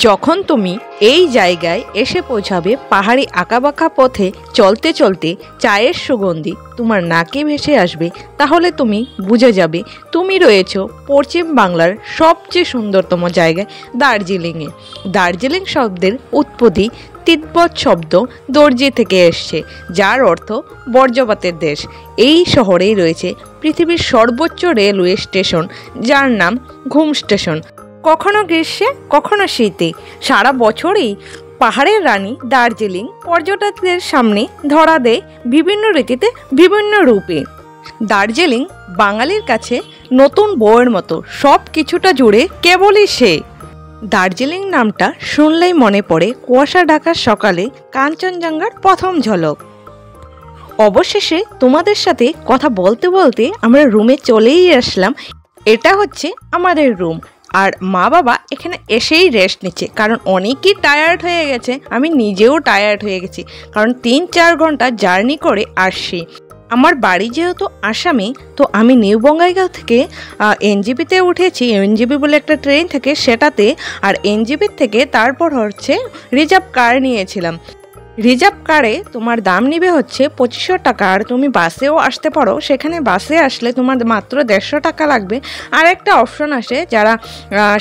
যখন তুমি এই জায়গায় এসে পৌঁছাবে, পাহাড়ি আঁকাবাঁকা পথে চলতে চলতে চায়ের সুগন্ধি তোমার নাকে ভেসে আসবে, তাহলে তুমি বুঝে যাবে তুমি রয়েছো পশ্চিম বাংলার সবচেয়ে সুন্দরতম জায়গায় দার্জিলিংয়ে। দার্জিলিং শব্দের উৎপত্তি তিব্বত শব্দ দর্জি থেকে এসছে, যার অর্থ বর্জ্যপাতের দেশ। এই শহরেই রয়েছে পৃথিবীর সর্বোচ্চ রেলওয়ে স্টেশন, যার নাম ঘুম স্টেশন। কখনো গ্রীষ্মে কখনো শীতে সারা বছরই পাহাড়ের রানী দার্জিলিং পর্যটকদের সামনে ধরা দেয় বিভিন্ন ঋতুতে বিভিন্ন রূপে। দার্জিলিং বাঙালির কাছে নতুন বউয়ের মতো, সব কিছুটা জুড়ে কেবলই সে। দার্জিলিং নামটা শুনলেই মনে পড়ে কুয়াশা ঢাকা সকালে কাঞ্চনজঙ্ঘার প্রথম ঝলক। অবশেষে তোমাদের সাথে কথা বলতে বলতে আমরা রুমে চলেই আসলাম। এটা হচ্ছে আমাদের রুম, আর মা বাবা এখানে এসেই রেস্ট নিচ্ছে, কারণ অনেকই টায়ার্ড হয়ে গেছে। আমি নিজেও টায়ার্ড হয়ে গেছি, কারণ 3-4 ঘন্টা জার্নি করে আসছি। আমার বাড়ি যেহেতু আসামে, তো আমি নিউ বঙ্গাইগাঁও থেকে এনজিপিতে উঠেছি। এনজিপি বলে একটা ট্রেন থাকে সেটাতে, আর এনজিপির থেকে তারপর হচ্ছে রিজার্ভ কার নিয়েছিলাম। রিজার্ভ কারে তোমার দাম নিবে হচ্ছে 2500 টাকা, আর তুমি বাসেও আসতে পারো। সেখানে বাসে আসলে তোমার মাত্র 150 টাকা লাগবে। আর একটা অপশন আসে, যারা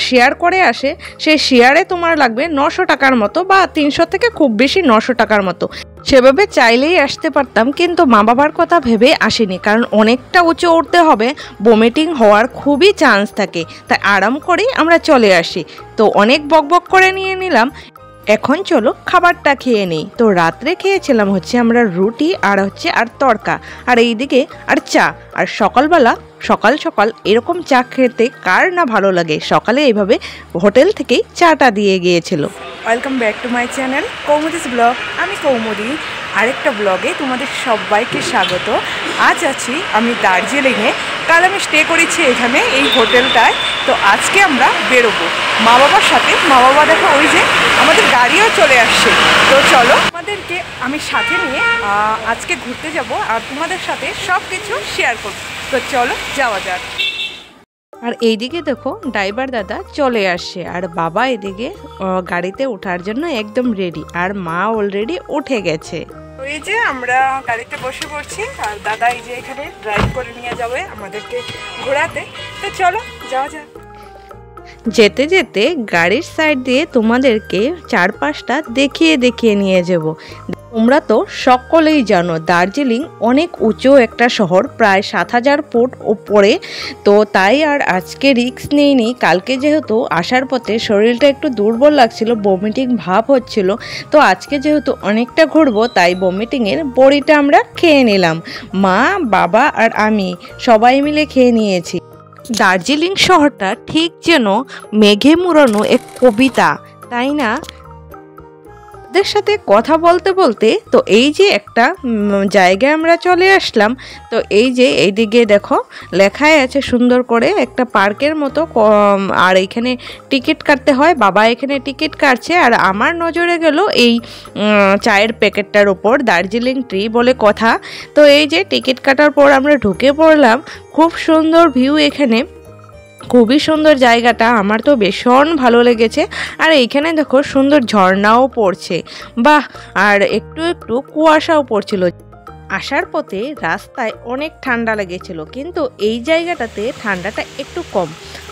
শেয়ার করে আসে, সেই শেয়ারে তোমার লাগবে 900 টাকার মতো, বা 300 থেকে খুব বেশি 900 টাকার মতো। সেভাবে চাইলেই আসতে পারতাম, কিন্তু মা বাবার কথা ভেবে আসিনি, কারণ অনেকটা উঁচু উঠতে হবে, ভমিটিং হওয়ার খুবই চান্স থাকে। তাই আরাম করেই আমরা চলে আসি। তো অনেক বকবক করে নিয়ে নিলাম, এখন চলো খাবারটা খেয়ে নিই। তো রাত্রে খেয়েছিলাম হচ্ছে আমরা রুটি আর তড়কা, আর এইদিকে আর চা। আর সকালবেলা সকাল সকাল এরকম চা খেতে কার না ভালো লাগে। সকালে এইভাবে হোটেল থেকেই চাটা দিয়ে গিয়েছিল। Welcome back to my channel Koumudi's blog. আমি কৌমুদি, আরেকটা ব্লগে তোমাদের সবাইকে স্বাগত। আজ আছি আমি দার্জিলিংয়ে। কাল আমি স্টে করেছি এখানে এই হোটেলটায়। তো আজকে আমরা বেরোবো মা বাবার সাথে। মা বাবা দেখো ওই যে আমাদের গাড়িও চলে আসছে। তো চলো আমাদেরকে আমি সাথে নিয়ে আজকে ঘুরতে যাব, আর তোমাদের সাথে সব কিছু শেয়ার করব। তো চলো যাওয়া যাক। আর এইদিকে দেখো ড্রাইভার দাদা চলে আসছে, আর বাবা এদিকে গাড়িতে ওঠার জন্য একদম রেডি, আর মা অলরেডি উঠে গেছে। এই যে আমরা গাড়িতে বসে পড়ছি, আর দাদা এই যে এখানে ড্রাইভ করে নিয়ে যাবে আমাদেরকে ঘোরাতে। তো চলো যাওয়া যাক। যেতে যেতে গাড়ির সাইড দিয়ে তোমাদেরকে চারপাশটা দেখিয়ে নিয়ে যাব। তোমরা তো সকলেই জানো দার্জিলিং অনেক উঁচু একটা শহর, প্রায় 7000 ফুট উপরে। তো তাই আর আজকে রিস্ক নেইনি। কালকে যেহেতু আসার পথে শরীরটা একটু দুর্বল লাগছিল, বমিটিং ভাব হচ্ছিল, তো আজকে যেহেতু অনেকটা ঘুরবো, তাই বমিটিংয়ের বড়িটা আমরা খেয়ে নিলাম। মা, বাবা আর আমি সবাই মিলে খেয়ে নিয়েছি। দার্জিলিং শহরটা ঠিক যেন মেঘে মুড়ানো এক কবিতা, তাই না? ওদের সাথে কথা বলতে বলতে তো এই যে একটা জায়গায় আমরা চলে আসলাম। তো এই যে এইদিকে দেখো লেখাই আছে সুন্দর করে, একটা পার্কের মতো, আর এখানে টিকিট কাটতে হয়। বাবা এখানে টিকিট কাটছে, আর আমার নজরে গেল এই চায়ের প্যাকেটটার ওপর, দার্জিলিং ট্রি বলে কথা। তো এই যে টিকিট কাটার পর আমরা ঢুকে পড়লাম। খুব সুন্দর ভিউ এখানে, খুবই সুন্দর জায়গাটা, আমার তো ভীষণ ভালো লেগেছে। আর এইখানে দেখো সুন্দর ঝর্ণাও পড়ছে, বাহ, আর একটু একটু কুয়াশাও পড়ছিল। আসার পথে রাস্তায় অনেক ঠান্ডা লেগেছিল, কিন্তু এই জায়গাটাতে ঠান্ডাটা একটু কম।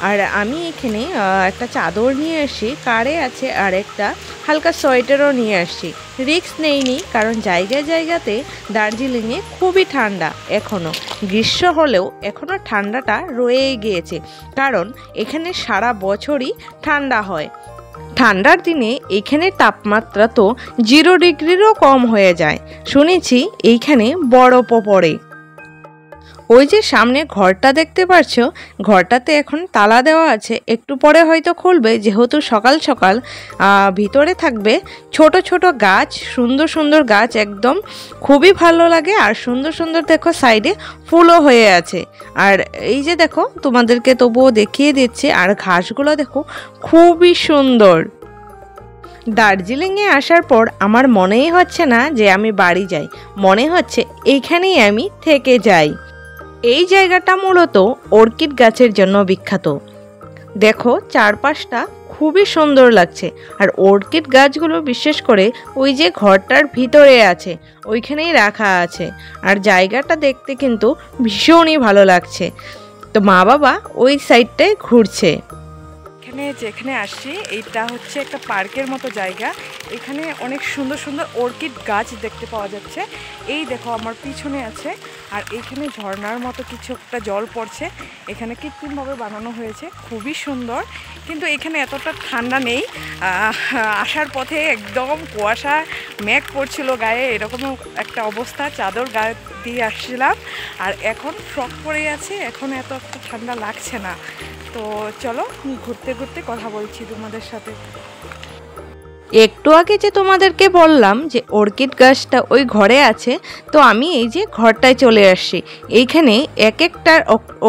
আর আমি এখানে একটা চাদর নিয়ে আসি, কারে আছে, আর একটা হালকা সোয়েটারও নিয়ে আসছি। রিস্ক নেইনি, কারণ জায়গাতে দার্জিলিংয়ে খুবই ঠান্ডা। এখনও গ্রীষ্ম হলেও এখনও ঠান্ডাটা রয়েই গিয়েছে, কারণ এখানে সারা বছরই ঠান্ডা হয়। ঠান্ডার দিনে এইখানে তাপমাত্রা তো 0 ডিগ্রিরও কম হয়ে যায়। শুনেছি এইখানে বরফও পড়ে। ওই যে সামনে ঘরটা দেখতে পাচ্ছ, ঘরটাতে এখন তালা দেওয়া আছে, একটু পরে হয়তো খুলবে, যেহেতু সকাল সকাল। ভিতরে থাকবে ছোট ছোট গাছ, সুন্দর সুন্দর গাছ, একদম খুবই ভালো লাগে। আর সুন্দর সুন্দর দেখো সাইডে ফুলও হয়ে আছে। আর এই যে দেখো তোমাদেরকে তবুও দেখিয়ে দিচ্ছে, আর ঘাসগুলো দেখো খুবই সুন্দর। দার্জিলিংয়ে আসার পর আমার মনেই হচ্ছে না যে আমি বাড়ি যাই, মনে হচ্ছে এইখানেই আমি থেকে যাই। এই জায়গাটা মূলত অর্কিড গাছের জন্য বিখ্যাত। দেখো চারপাশটা খুবই সুন্দর লাগছে। আর অর্কিড গাছগুলো বিশেষ করে ওই যে ঘরটার ভিতরে আছে ওইখানেই রাখা আছে, আর জায়গাটা দেখতে কিন্তু ভীষণই ভালো লাগছে। তো মা বাবা ওই সাইডটায় ঘুরছে। যেখানে আসছি এইটা হচ্ছে একটা পার্কের মতো জায়গা। এখানে অনেক সুন্দর সুন্দর অর্কিড গাছ দেখতে পাওয়া যাচ্ছে। এই দেখো আমার পিছনে আছে, আর এইখানে ঝর্ণার মতো কিছু একটা জল পড়ছে। এখানে কৃত্রিমভাবে বানানো হয়েছে, খুবই সুন্দর। কিন্তু এখানে এতটা ঠান্ডা নেই। আসার পথে একদম কুয়াশা মেঘ পড়ছিল গায়ে, এরকম একটা অবস্থা। চাদর গায়ে দিয়ে আসছিলাম, আর এখন ফ্রক পরে আছে, এখন এত একটা ঠান্ডা লাগছে না। তো চলো ঘুরতে ঘুরতে কথা বলছি তোমাদের সাথে। একটু আগে যে তোমাদেরকে বললাম যে অর্কিড গাছটা ওই ঘরে আছে, তো আমি এই যে ঘরটায় চলে আসছি। এইখানে এক একটা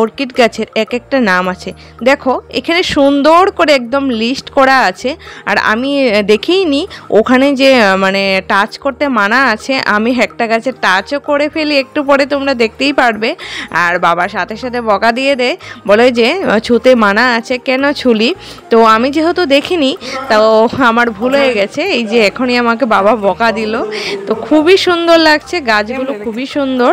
অর্কিড গাছের এক একটা নাম আছে। দেখো এখানে সুন্দর করে একদম লিস্ট করা আছে, আর আমি দেখিনি ওখানে যে মানে টাচ করতে মানা আছে। আমি একটা গাছে টাচও করে ফেলি, একটু পরে তোমরা দেখতেই পারবে। আর বাবার সাথে সাথে বকা দিয়ে দেয়, বলে যে ছুতে মানা আছে, কেন ছুলি। তো আমি যেহেতু দেখিনি, তো আমার ভুল হয়ে গেছে। এই যে এখনই আমাকে বাবা বকা দিল। তো খুবই সুন্দর লাগছে গাছগুলো, খুবই সুন্দর।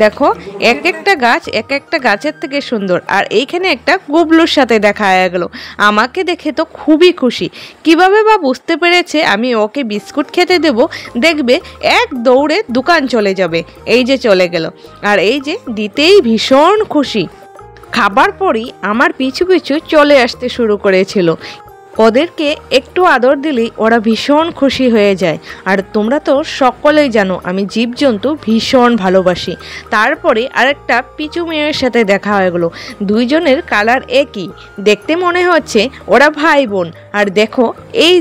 দেখো এক একটা গাছ এক একটা গাছের থেকে সুন্দর। আর এইখানে একটা গুবলুর সাথে দেখা হয়ে গেল। আমাকে দেখে তো খুবই খুশি। কিভাবে বা বুঝতে পেরেছে আমি ওকে বিস্কুট খেতে দেব, দেখবে এক দৌড়ে দোকান চলে যাবে। এই যে চলে গেল, আর এই যে দিতেই ভীষণ খুশি। খাবার পরই আমার পিছু পিছু চলে আসতে শুরু করেছিল। ওদেরকে একটু আদর দিলেই ওরা ভীষণ খুশি হয়ে যায়। আর তোমরা তো সকলেই জানো আমি জীবজন্তু ভীষণ ভালোবাসি। তারপরে আরেকটা পিচু মেয়ের সাথে দেখা হয়ে গেলো। দুইজনের কালার একই, দেখতে মনে হচ্ছে ওরা ভাই বোন। আর দেখো এই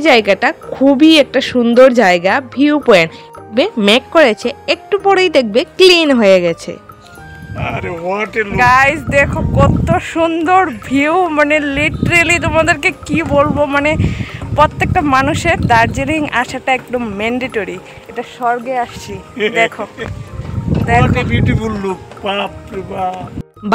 জায়গাটা খুবই একটা সুন্দর জায়গা, ভিউ পয়েন্ট। মেক করেছে, একটু পরেই দেখবে ক্লিন হয়ে গেছে। গাইস দেখো কত সুন্দর ভিউ, মানে লিটারেলি তোমাদেরকে কি বলবো, মানে প্রত্যেকটা মানুষের দার্জিলিং আসাটা একদম ম্যান্ডেটরি। এটা স্বর্গে আসছি। দেখো বিউটিফুল লুক।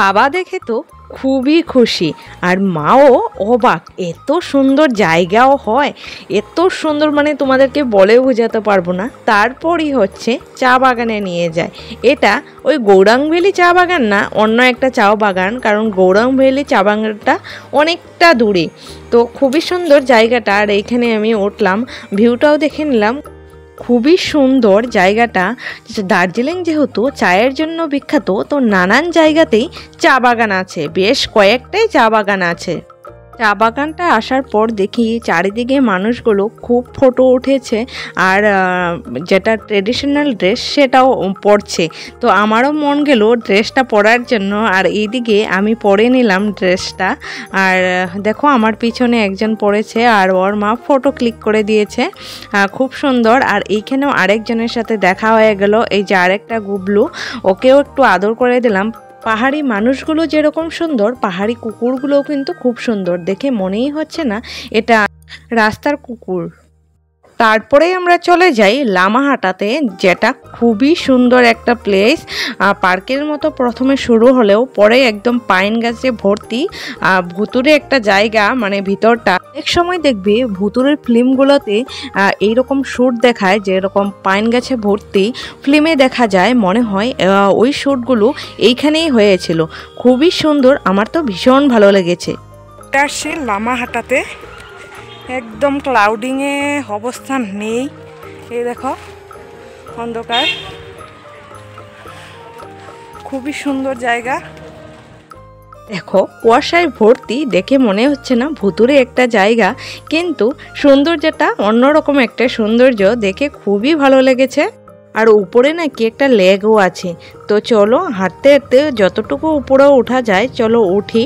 বাবা দেখে তো খুবই খুশি, আর মাও অবাক, এত সুন্দর জায়গাও হয়, এত সুন্দর, মানে তোমাদেরকে বলে বোঝাতে পারবো না। তারপরই হচ্ছে চা বাগানে নিয়ে যায়। এটা ওই গৌরাং ভ্যালি চা বাগান না, অন্য একটা চা বাগান, কারণ গৌরাং ভ্যালি চা বাগানটা অনেকটা দূরে। তো খুবই সুন্দর জায়গাটা। আর এইখানে আমি উঠলাম, ভিউটাও দেখে নিলাম। খুবই সুন্দর জায়গাটা। দার্জিলিং যেহেতু চায়ের জন্য বিখ্যাত, তো নানান জায়গাতেই চা বাগান আছে, বেশ কয়েকটাই চা বাগান আছে। চা বাগানটা আসার পর দেখি চারিদিকে মানুষগুলো খুব ফটো উঠেছে, আর যেটা ট্রেডিশনাল ড্রেস সেটাও পরছে। তো আমারও মন গেল ড্রেসটা পরার জন্য, আর এইদিকে আমি পরে নিলাম ড্রেসটা। আর দেখো আমার পিছনে একজন পরেছে, আর ওর মা ফটো ক্লিক করে দিয়েছে, খুব সুন্দর। আর এইখানেও আরেকজনের সাথে দেখা হয়ে গেল, এই যে আরেকটা গুবলু, ওকেও একটু আদর করে দিলাম। পাহাড়ি মানুষগুলো যেরকম সুন্দর, পাহাড়ি কুকুরগুলোও কিন্তু খুব সুন্দর, দেখে মনেই হচ্ছে না এটা রাস্তার কুকুর। তারপরে আমরা চলে যাই লামাহাটাতে, যেটা খুবই সুন্দর একটা প্লেস। পার্কের মতো প্রথমে শুরু হলেও পরে একদম পাইন গাছে ভর্তি, ভুতুরে একটা জায়গা, মানে ভিতরটা। এক সময় দেখবে ভুতুরের ফিল্মগুলোতে এইরকম শ্যুট দেখায়, যেরকম পাইন গাছে ভর্তি ফিল্মে দেখা যায়, মনে হয় ওই শ্যুটগুলো এইখানেই হয়েছিল। খুবই সুন্দর, আমার তো ভীষণ ভালো লেগেছে। এটা সে লামাহাটাতে একদম ক্লাউডিংয়ে অবস্থান নেই। এই দেখো অন্ধকার, খুবই সুন্দর জায়গা। দেখো কুয়াশায় ভর্তি, দেখে মনে হচ্ছে না ভুতুরে একটা জায়গা, কিন্তু সৌন্দর্যটা অন্যরকম একটা সৌন্দর্য, দেখে খুবই ভালো লেগেছে। আর উপরে নাকি একটা লেকও আছে। তো চলো হাঁটতে হাঁটতে যতটুকু উপরেও ওঠা যায় চলো উঠি।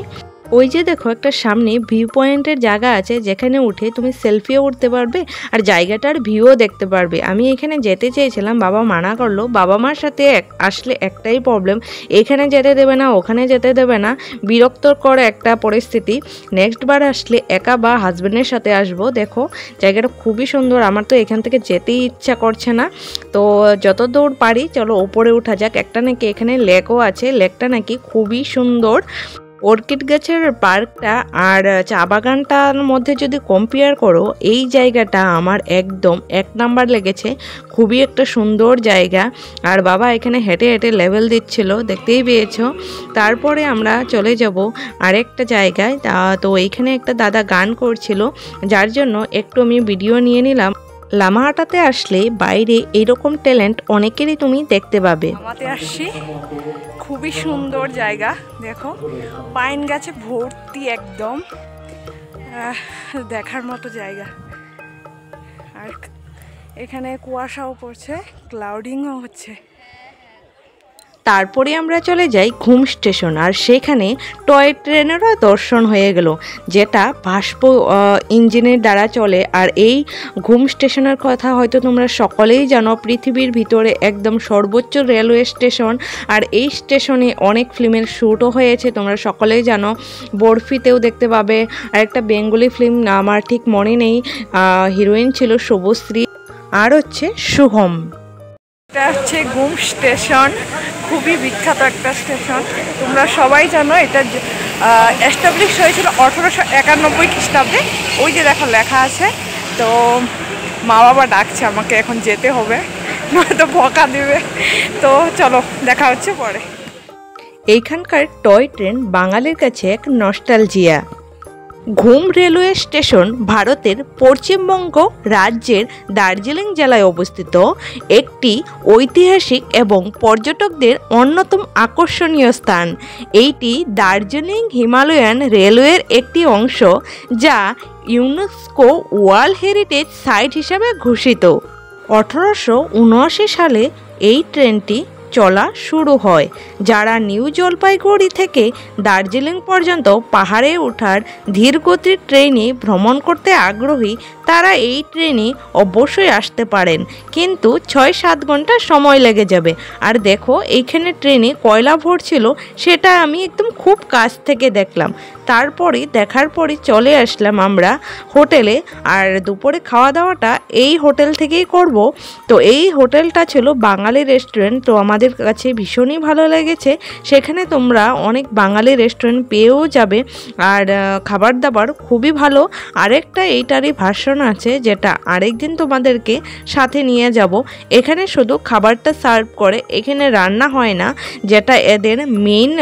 ওই যে দেখো একটা সামনে ভিউ পয়েন্টের জায়গা আছে, যেখানে উঠে তুমি সেলফিও উঠতে পারবে আর জায়গাটার ভিউও দেখতে পারবে। আমি এখানে যেতে চেয়েছিলাম, বাবা মানা করলো। বাবা মার সাথে আসলে একটাই প্রবলেম, এখানে যেতে দেবে না, ওখানে যেতে দেবে না, বিরক্তকর একটা পরিস্থিতি। নেক্সট বার আসলে একা বা হাজব্যান্ডের সাথে আসবো। দেখো জায়গাটা খুবই সুন্দর, আমার তো এখান থেকে যেতেই ইচ্ছা করছে না। তো যত দূর পারি চলো ওপরে উঠা যাক। একটা নাকি এখানে লেকও আছে, লেকটা নাকি খুবই সুন্দর। অর্কিড গাছের পার্কটা আর চা বাগানটার মধ্যে যদি কম্পেয়ার করো, এই জায়গাটা আমার একদম 1 নাম্বার লেগেছে। খুবই একটা সুন্দর জায়গা। আর বাবা এখানে হেঁটে হেঁটে লেভেল দিচ্ছিল, দেখতেই পেয়েছো। তারপরে আমরা চলে যাব আরেকটা জায়গায়। তো এইখানে একটা দাদা গান করছিল, যার জন্য একটু আমি ভিডিও নিয়ে নিলাম। লামাহাটাতে আসলে বাইরে এরকম ট্যালেন্ট অনেকেরই তুমি দেখতে পাবে। লামাতে আসছি, খুবই সুন্দর জায়গা। দেখো পাইন গাছে ভর্তি, একদম দেখার মতো জায়গা। আর এখানে কুয়াশাও পড়ছে, ক্লাউডিংও হচ্ছে। তারপরে আমরা চলে যাই ঘুম স্টেশন, আর সেখানে টয় ট্রেনেরও দর্শন হয়ে গেল, যেটা বাষ্প ইঞ্জিনের দ্বারা চলে। আর এই ঘুম স্টেশনের কথা হয়তো তোমরা সকলেই জানো, পৃথিবীর ভিতরে একদম সর্বোচ্চ রেলওয়ে স্টেশন। আর এই স্টেশনে অনেক ফিল্মের শ্যুটও হয়েছে, তোমরা সকলেই জানো। বরফিতেও দেখতে পাবে। আর একটা বেঙ্গলি ফিল্ম, আমার ঠিক মনে নেই, হিরোইন ছিল শুভশ্রী, আর হচ্ছে শুভম। এটা হচ্ছে ঘুম স্টেশন, খুবই বিখ্যাত একটা স্টেশন। তোমরা সবাই জানো এটা এস্টাবলিশ হয়েছিল 1891 খ্রিস্টাব্দে। ওই যে দেখো লেখা আছে। তো মা বাবা ডাকছে আমাকে, এখন যেতে হবে, নয়তো বকা দিবে। তো চলো, দেখা হচ্ছে পরে। এইখানকার টয় ট্রেন বাঙালির কাছে এক নস্টালজিয়া। ঘুম রেলওয়ে স্টেশন ভারতের পশ্চিমবঙ্গ রাজ্যের দার্জিলিং জেলায় অবস্থিত একটি ঐতিহাসিক এবং পর্যটকদের অন্যতম আকর্ষণীয় স্থান। এইটি দার্জিলিং হিমালয়ান রেলওয়ের একটি অংশ, যা ইউনেস্কো ওয়ার্ল্ড হেরিটেজ সাইট হিসাবে ঘোষিত। 1879 সালে এই ট্রেনটি চলা শুরু হয়। যারা নিউ জলপাইগুড়ি থেকে দার্জিলিং পর্যন্ত পাহাড়ে ওঠার ধীরগতির ট্রেনে ভ্রমণ করতে আগ্রহী, তারা এই ট্রেনে অবশ্যই আসতে পারেন, কিন্তু 6-7 ঘন্টা সময় লেগে যাবে। আর দেখো এইখানে ট্রেনে কয়লা ভরছিল, সেটা আমি একদম খুব কাছ থেকে দেখলাম। তারপরে দেখার পরে চলে আসলাম আমরা হোটেলে, আর দুপুরে খাওয়া দাওয়াটা এই হোটেল থেকেই করব। তো এই হোটেলটা ছিল বাঙালি রেস্টুরেন্ট, তো আমাদের কাছে ভীষণই ভালো লেগেছে। সেখানে তোমরা অনেক বাঙালি রেস্টুরেন্ট পেয়েও যাবে, আর খাবার দাবার খুবই ভালো। আরেকটা এইটারই ভার্সন আছে, যেটা আরেকদিন তোমাদেরকে সাথে নিয়ে যাব। এখানে শুধু খাবারটা সার্ভ করে, এখানে রান্না হয় না। যেটা এদের মেইন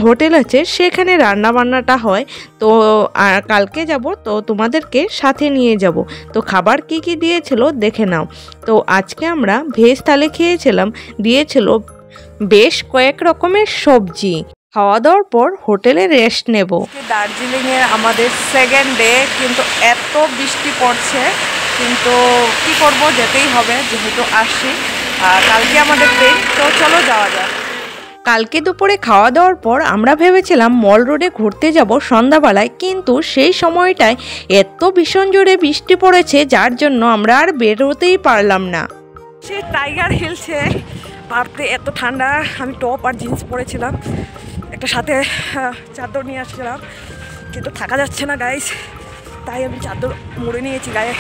হোটেল আছে, সেখানে রান্না বান্নাটা হয়। তো কালকে যাব, তো তোমাদেরকে সাথে নিয়ে যাব। তো খাবার কি কি দিয়েছিল দেখে নাও। তো আজকে আমরা ভেজ থালি খেয়েছিলাম, দিয়েছিল বেশ কয়েক রকমের সবজি। খাওয়া দাওয়ার পর হোটেলে রেস্ট নেব। দার্জিলিংয়ে আমাদের সেকেন্ড ডে, কিন্তু এত বৃষ্টি পড়ছে, কিন্তু কি করব, যেতেই হবে যেহেতু আসছি। কালকে আমাদের ট্রেন, তো চলো যাওয়া যাক। কালকে দুপুরে খাওয়া দাওয়ার পর আমরা ভেবেছিলাম মল রোডে ঘুরতে যাব সন্ধ্যাবেলায়, কিন্তু সেই সময়টায় এত ভীষণ জোরে বৃষ্টি পড়েছে, যার জন্য আমরা আর বেরোতেই পারলাম না। সে টাইগার হিলসে বাপরে এত ঠান্ডা। আমি টপ আর জিন্স পরেছিলাম, একটা সাথে চাদর নিয়ে আসছিলাম, কিন্তু থাকা যাচ্ছে না গাইস, তাই আমি চাদর মুড়ে নিয়েছি গায়ে।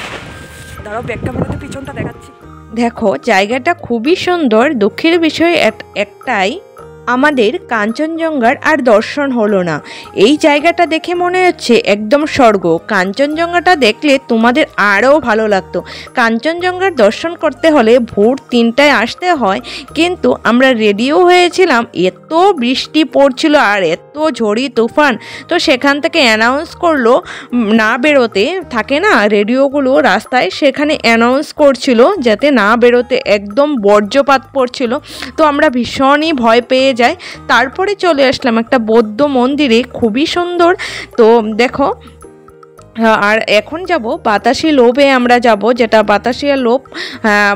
দাঁড়াও, ব্যাগটা মধ্যে পিছনটা দেখাচ্ছি। দেখো জায়গাটা খুবই সুন্দর। দুঃখের বিষয় একটাই, আমাদের কাঞ্চনজঙ্ঘার আর দর্শন হলো না। এই জায়গাটা দেখে মনে হচ্ছে একদম স্বর্গ। কাঞ্চনজঙ্ঘাটা দেখলে তোমাদের আরও ভালো লাগতো। কাঞ্চনজঙ্ঘার দর্শন করতে হলে ভোর 3টায় আসতে হয়, কিন্তু আমরা রেডিও হয়েছিলাম, এত বৃষ্টি পড়ছিল আর এত ঝড়ি তুফান। তো সেখান থেকে অ্যানাউন্স করলো না বেরোতে, থাকে না রেডিওগুলো রাস্তায়, সেখানে অ্যানাউন্স করছিল যাতে না বেরোতে, একদম বজ্রপাত পড়ছিল। তো আমরা ভীষণই ভয় পেয়ে যাই। তারপরে চলে আসলাম একটা বৌদ্ধ মন্দিরে, খুবই সুন্দর। তো দেখো, আর এখন যাব বাতাসি লোভে আমরা যাব, যেটা বাতাসিয়া লোভ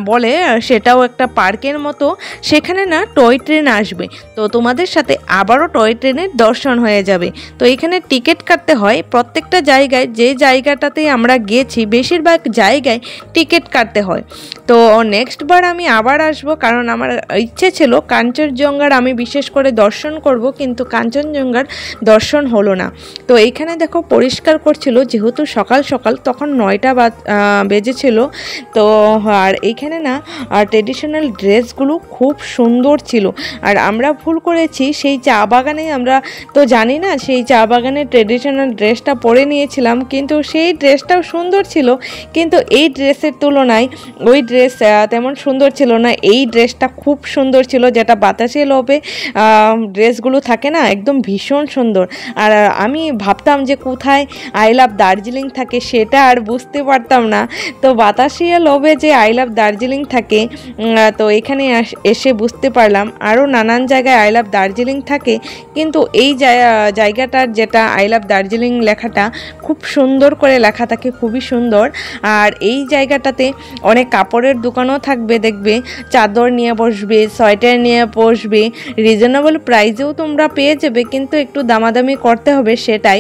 বলে, সেটাও একটা পার্কের মতো। সেখানে না টয় ট্রেন আসবে, তো তোমাদের সাথে আবারও টয় ট্রেনের দর্শন হয়ে যাবে। তো এখানে টিকিট কাটতে হয় প্রত্যেকটা জায়গায়, যে জায়গাটাতে আমরা গেছি বেশিরভাগ জায়গায় টিকিট কাটতে হয়। তো নেক্সট বার আমি আবার আসব, কারণ আমার ইচ্ছে ছিল কাঞ্চনজঙ্ঘার আমি বিশেষ করে দর্শন করব, কিন্তু কাঞ্চনজঙ্ঘার দর্শন হলো না। তো এইখানে দেখো পরিষ্কার করছিল, যেহেতু যেহেতু সকাল সকাল, তখন 9টা বেজেছিল। তো আর এইখানে না ট্রেডিশনাল ড্রেসগুলো খুব সুন্দর ছিল। আর আমরা ভুল করেছি, সেই চা বাগানে আমরা তো জানি না, সেই চা বাগানে ট্রেডিশনাল ড্রেসটা পরে নিয়েছিলাম, কিন্তু সেই ড্রেসটাও সুন্দর ছিল, কিন্তু এই ড্রেসের তুলনায় ওই ড্রেস তেমন সুন্দর ছিল না। এই ড্রেসটা খুব সুন্দর ছিল, যেটা বাতাসে লোভে ড্রেসগুলো থাকে না, একদম ভীষণ সুন্দর। আর আমি ভাবতাম যে কোথায় আই লাভ দার্জিলিং থাকে, সেটা আর বুঝতে পারতাম না। তো বাতাসিয়া লোভে যে আই লাভ দার্জিলিং থাকে, তো এখানে এসে বুঝতে পারলাম আরও নানান জায়গায় আই লাভ দার্জিলিং থাকে, কিন্তু এই জায়গাটার যেটা আই লাভ দার্জিলিং লেখাটা খুব সুন্দর করে লেখা থাকে, খুবই সুন্দর। আর এই জায়গাটাতে অনেক কাপড়ের দোকানও থাকবে, দেখবে চাদর নিয়ে বসবে, সোয়েটার নিয়ে বসবে, রিজনেবল প্রাইসেও তোমরা পেয়ে যাবে, কিন্তু একটু দামাদামি করতে হবে, সেটাই।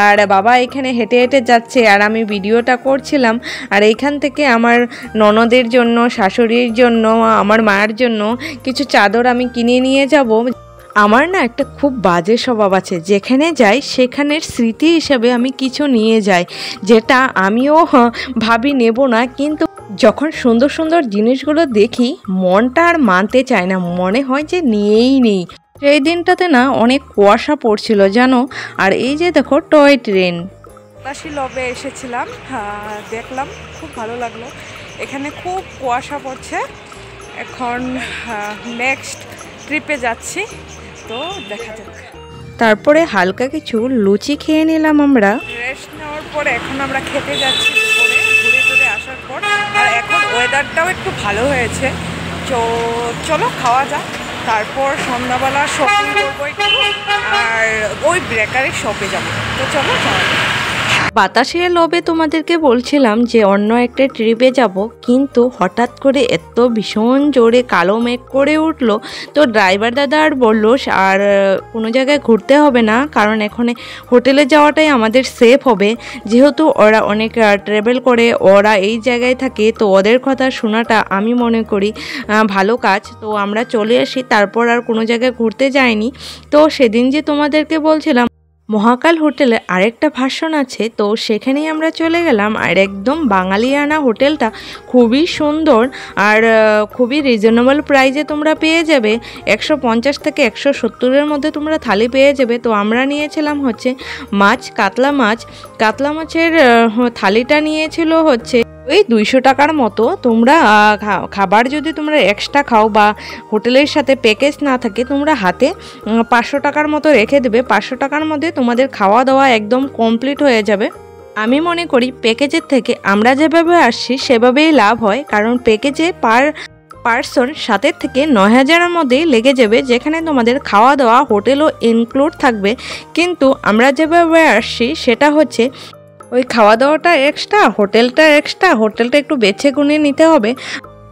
আর বাবা এখানে হেঁটে হেঁটে যাচ্ছে আর আমি ভিডিওটা করছিলাম। আর এইখান থেকে আমার ননদের জন্য, শাশুড়ির জন্য, আমার মায়ের জন্য কিছু চাদর আমি কিনে নিয়ে যাব। আমার না একটা খুব বাজে স্বভাব আছে, যেখানে যাই সেখানের স্মৃতি হিসেবে আমি কিছু নিয়ে যাই, যেটা আমিও ভাবি নেব না, কিন্তু যখন সুন্দর সুন্দর জিনিসগুলো দেখি মনটা আর মানতে চায় না, মনে হয় যে নিয়েই নেই। সেই দিনটাতে না অনেক কুয়াশা পড়ছিল জানো। আর এই যে দেখো টয় ট্রেন, বাতাসি লবে এসেছিলাম, দেখলাম, খুব ভালো লাগলো। এখানে খুব কুয়াশা পড়ছে। এখন নেক্সট ট্রিপে যাচ্ছি, তো দেখা যাক। তারপরে হালকা কিছু লুচি খেয়ে নিলাম আমরা। রেস্ট নেওয়ার পরে এখন আমরা খেতে যাচ্ছি দুপুরে, ঘুরে ঘুরে আসার পর। আর এখন ওয়েদারটাও একটু ভালো হয়েছে, তো চলো খাওয়া যাক। তারপর সন্ধ্যাবেলা শপিং করবো একটু, আর ওই বেকারি শপে যাবো। তো চলো যাওয়া যাক। বাতাসের লোভে তোমাদেরকে বলছিলাম যে অন্য একটা ট্রিপে যাব, কিন্তু হঠাৎ করে এত ভীষণ জোরে কালো মেঘ করে উঠলো, তো ড্রাইভার দাদা আর বললো আর কোনো জায়গায় ঘুরতে হবে না, কারণ এখানে হোটেলে যাওয়াটাই আমাদের সেফ হবে, যেহেতু ওরা অনেক ট্রাভেল করে, ওরা এই জায়গায় থাকে, তো ওদের কথা শোনাটা আমি মনে করি ভালো কাজ। তো আমরা চলে আসি, তারপর আর কোনো জায়গায় ঘুরতে যাইনি। তো সেদিন যে তোমাদেরকে বলছিলাম মহাকাল হোটেলে আরেকটা ভার্সন আছে, তো সেখানেই আমরা চলে গেলাম। আর একদম বাঙালিয়ানা হোটেলটা খুবই সুন্দর আর খুবই রিজনেবল প্রাইসে তোমরা পেয়ে যাবে। 150 থেকে 170-এর মধ্যে তোমরা থালি পেয়ে যাবে। তো আমরা নিয়েছিলাম হচ্ছে মাছ, কাতলা মাছের থালিটা নিয়েছিল হচ্ছে ওই 200 টাকার মতো। তোমরা খাবার যদি তোমরা এক্সট্রা খাও বা হোটেলের সাথে প্যাকেজ না থাকে, তোমরা হাতে 500 টাকার মতো রেখে দেবে। 500 টাকার মধ্যে তোমাদের খাওয়া দাওয়া একদম কমপ্লিট হয়ে যাবে। আমি মনে করি প্যাকেজের থেকে আমরা যেভাবে আসছি সেভাবেই লাভ হয়, কারণ প্যাকেজে পার্সন 7 থেকে 9,000-এর মধ্যেই লেগে যাবে, যেখানে তোমাদের খাওয়া দাওয়া হোটেলও ইনক্লুড থাকবে। কিন্তু আমরা যেভাবে আসছি সেটা হচ্ছে ওই খাওয়া দাওয়াটা এক্সট্রা, হোটেলটা একটু বেছে গুনে নিতে হবে।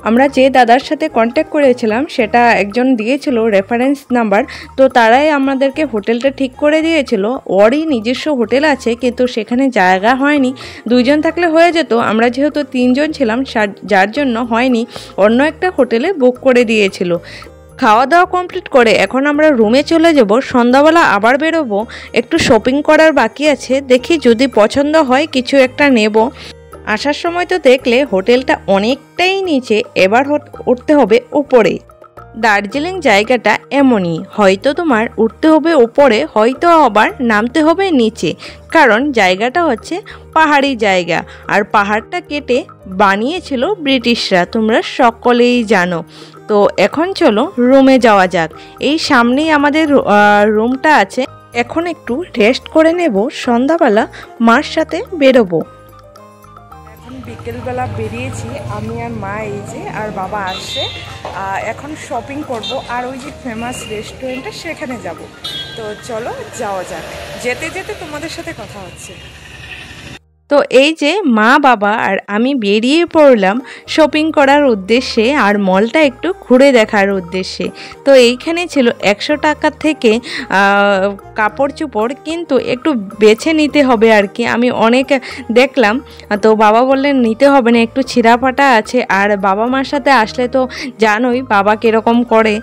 আমরা যে দাদার সাথে কন্ট্যাক্ট করেছিলাম সেটা একজন দিয়েছিল রেফারেন্স নাম্বার, তো তারাই আমাদেরকে হোটেলটা ঠিক করে দিয়েছিল। ওরই নিজস্ব হোটেল আছে, কিন্তু সেখানে জায়গা হয়নি, 2 জন থাকলে হয়ে যেত। আমরা যেহেতু 3 জন ছিলাম, যার জন্য হয়নি, অন্য একটা হোটেলে বুক করে দিয়েছিল। খাওয়া দাওয়া কমপ্লিট করে এখন আমরা রুমে চলে যাব। সন্ধ্যাবেলা আবার বেরোবো, একটু শপিং করার বাকি আছে, দেখি যদি পছন্দ হয় কিছু একটা নেব। আসার সময় তো দেখলে হোটেলটা অনেকটাই নিচে, এবার উঠতে হবে উপরে। দার্জিলিং জায়গাটা এমনই, হয়তো তোমার উঠতে হবে উপরে, হয়তো আবার নামতে হবে নিচে, কারণ জায়গাটা হচ্ছে পাহাড়ি জায়গা। আর পাহাড়টা কেটে বানিয়েছিল ব্রিটিশরা, তোমরা সকলেই জানো। তো এখন চলো রুমে যাওয়া যাক। এই সামনেই আমাদের রুমটা আছে। এখন একটু রেস্ট করে নেব, সন্ধ্যাবেলা মার সাথে বেরোবো। এখন বিকেলবেলা বেরিয়েছি আমি আর মা, এই যে, আর বাবা আসছে। এখন শপিং করব, আর ওই যে ফেমাস রেস্টুরেন্টটা সেখানে যাব। তো চলো যাওয়া যাক, যেতে যেতে তোমাদের সাথে কথা হচ্ছে। তো এই যে মা, বাবা আর আমি বেরিয়ে পড়লাম শপিং করার উদ্দেশ্যে আর মলটা একটু ঘুরে দেখার উদ্দেশ্যে। তো এইখানে ছিল 100 টাকা থেকে কাপড় চোপড়, কিন্তু একটু বেছে নিতে হবে আর কি। আমি অনেক দেখলাম, তো বাবা বললেন নিতে হবে না, একটু ছিঁড়াফাটা আছে। আর বাবা মার সাথে আসলে তো জানোই বাবা কীরকম করে,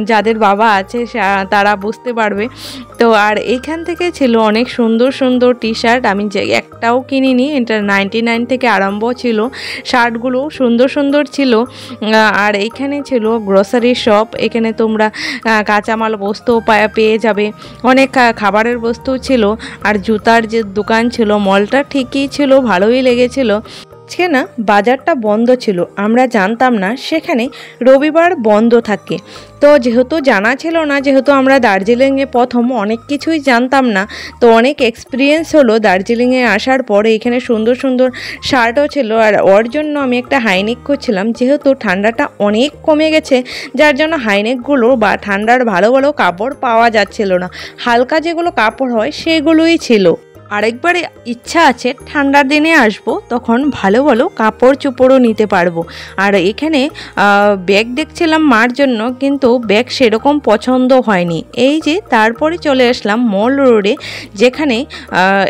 যাদের বাবা আছে তারা বুঝতে পারবে। তো আর এইখান থেকে ছিল অনেক সুন্দর সুন্দর টি শার্ট, আমি যে একটাও কিনিনি, এটা 99 থেকে আরম্ভ ছিল। শার্টগুলো সুন্দর সুন্দর ছিল। আর এইখানে ছিল গ্রোসারি শপ, এখানে তোমরা কাঁচামাল বস্তুও পেয়ে যাবে, অনেক খাবারের বস্তু ছিল। আর জুতার যে দোকান ছিল, মলটা ঠিকই ছিল, ভালোই লেগেছিল। আজকে না বাজারটা বন্ধ ছিল, আমরা জানতাম না সেখানে রবিবার বন্ধ থাকে। তো যেহেতু জানা ছিল না, যেহেতু আমরা দার্জিলিংয়ে প্রথম, অনেক কিছুই জানতাম না, তো অনেক এক্সপিরিয়েন্স হলো দার্জিলিংয়ে আসার পরে। এখানে সুন্দর সুন্দর শার্টও ছিল, আর ওর জন্য আমি একটা হাইনেক করছিলাম, যেহেতু ঠান্ডাটা অনেক কমে গেছে, যার জন্য হাইনেকগুলো বা ঠান্ডার ভালো ভালো কাপড় পাওয়া যাচ্ছিল না, হালকা যেগুলো কাপড় হয় সেগুলোই ছিল। আরেকবার ইচ্ছা আছে ঠান্ডার দিনে আসব, তখন ভালো ভালো কাপড় চোপড়ও নিতে পারবো। আর এখানে ব্যাগ দেখছিলাম মার জন্য, কিন্তু ব্যাগ সেরকম পছন্দ হয়নি। এই যে তারপরে চলে আসলাম মল রোডে, যেখানে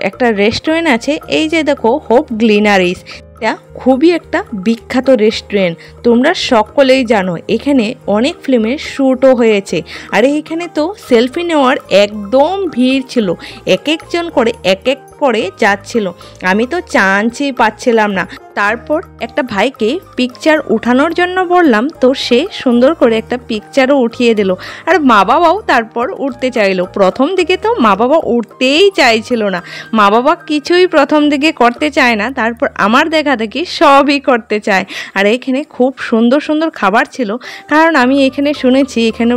একটা রেস্টুরেন্ট আছে, এই যে দেখো হোপ গ্লিনারিস। এটা খুবই একটা বিখ্যাত রেস্টুরেন্ট, তোমরা সকলেই জানো। এখানে অনেক ফিল্মের শ্যুটও হয়েছে। আর এইখানে তো সেলফি নেওয়ার একদম ভিড় ছিল, এক একজন করে এক এক করে যাচ্ছিল, আমি তো চান্সই পাচ্ছিলাম না। তারপর একটা ভাইকে পিকচার উঠানোর জন্য বললাম, তো সে সুন্দর করে একটা পিকচারও উঠিয়ে দিল। আর মা বাবাও তারপর উঠতে চাইলো। প্রথম দিকে তো মা বাবা উঠতেই চাইছিল না, মা বাবা কিছুই প্রথম দিকে করতে চায় না, তারপর আমার দেখা দেখি সবই করতে চায়। আর এখানে খুব সুন্দর সুন্দর খাবার ছিল, কারণ আমি এখানে শুনেছি এখানে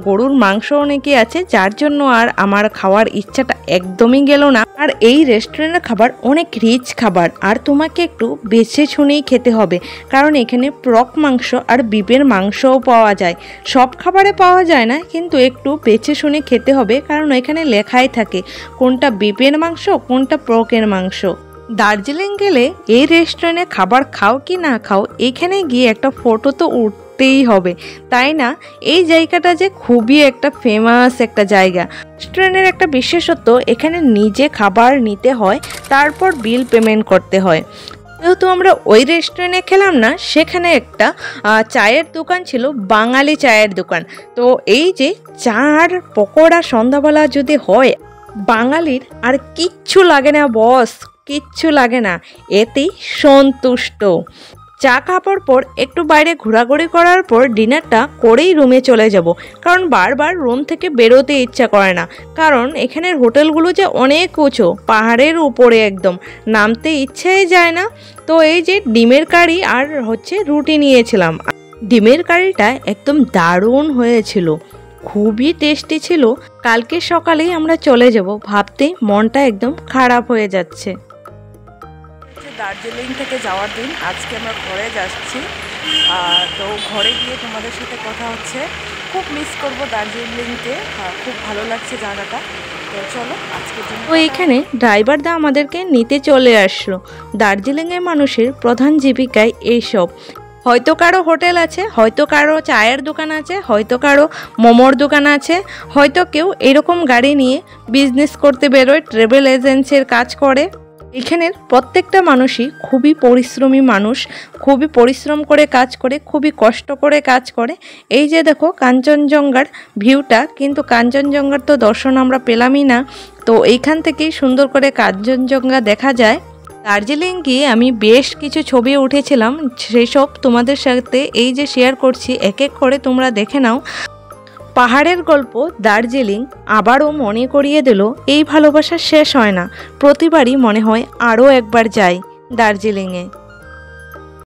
গরুর মাংস অনেকই আছে, যার জন্য আর আমার খাওয়ার ইচ্ছাটা একদমই গেল না। আর এই রেস্টুরেন্টের খাবার অনেক রিচ খাবার, আর তোমাকে একটু বেছে শুনেই খেতে হবে, কারণ এখানে পর্ক মাংস আর বিফের মাংসও পাওয়া যায়। সব খাবারে পাওয়া যায় না, কিন্তু একটু বেছে শুনে খেতে হবে, কারণ এখানে লেখাই থাকে কোনটা বিফের মাংস কোনটা পর্কের মাংস। দার্জিলিং গেলে এই রেস্টুরেন্টে খাবার খাও কি না খাও, এখানে গিয়ে একটা ফটো তো উঠতেই হবে, তাই না? এই জায়গাটা যে খুবই একটা ফেমাস একটা জায়গা। রেস্টুরেন্টের একটা বিশেষত্ব, এখানে নিজে খাবার নিতে হয়, তারপর বিল পেমেন্ট করতে হয়। যেহেতু আমরা ওই রেস্টুরেন্টে খেলাম না, সেখানে একটা চায়ের দোকান ছিল, বাঙালি চায়ের দোকান। তো এই যে চা আর পকোড়া সন্ধ্যাবেলা যদি হয়, বাঙালির আর কিচ্ছু লাগে না বস, কিচ্ছু লাগে না, এতেই সন্তুষ্ট। চা খাওয়ার পর একটু বাইরে ঘোরাঘুরি করার পর ডিনারটা করেই রুমে চলে যাব, কারণ বারবার রুম থেকে বেরোতে ইচ্ছা করে না, কারণ এখানের হোটেলগুলো যে অনেক উঁচু, পাহাড়ের উপরে একদম, নামতে ইচ্ছাই যায় না। তো এই যে ডিমের কারি আর হচ্ছে রুটি নিয়েছিলাম, ডিমের কারিটা একদম দারুণ হয়েছিল, খুবই টেস্টি ছিল। কালকে সকালেই আমরা চলে যাব, ভাবতেই মনটা একদম খারাপ হয়ে যাচ্ছে। দার্জিলিং থেকে যাওয়ার দিন আজকে আমরা ঘরে যাচ্ছি, তো ঘরে গিয়ে তোমাদের সাথে কথা হচ্ছে। খুব মিস করব দার্জিলিংকে, খুব ভালো লাগছে জায়গাটা। তো চলো আজকের জন্য। তো এখানে ড্রাইভারদা আমাদেরকে নিতে চলে আসলো। দার্জিলিংয়ের মানুষের প্রধান জীবিকায় এইসব, হয়তো কারো হোটেল আছে, হয়তো কারো চায়ের দোকান আছে, হয়তো কারো মোমোর দোকান আছে, হয়তো কেউ এরকম গাড়ি নিয়ে বিজনেস করতে বেরোয়, ট্রাভেল এজেন্সির কাজ করে। এখানের প্রত্যেকটা মানুষই খুবই পরিশ্রমী মানুষ, খুবই পরিশ্রম করে কাজ করে, খুবই কষ্ট করে কাজ করে। এই যে দেখো কাঞ্চনজঙ্ঘার ভিউটা, কিন্তু কাঞ্চনজঙ্ঘার তো দর্শন আমরা পেলামই না, তো এইখান থেকেই সুন্দর করে কাঞ্চনজঙ্ঘা দেখা যায়। দার্জিলিং গিয়ে আমি বেশ কিছু ছবি উঠেছিলাম, সেসব তোমাদের সাথে এই যে শেয়ার করছি, এক এক করে তোমরা দেখে নাও। পাহাড়ের গল্প দার্জিলিং আবারও মনে করিয়ে দিল, এই ভালোবাসা শেষ হয় না, প্রতিবারই মনে হয় আরও একবার যাই দার্জিলিংয়ে।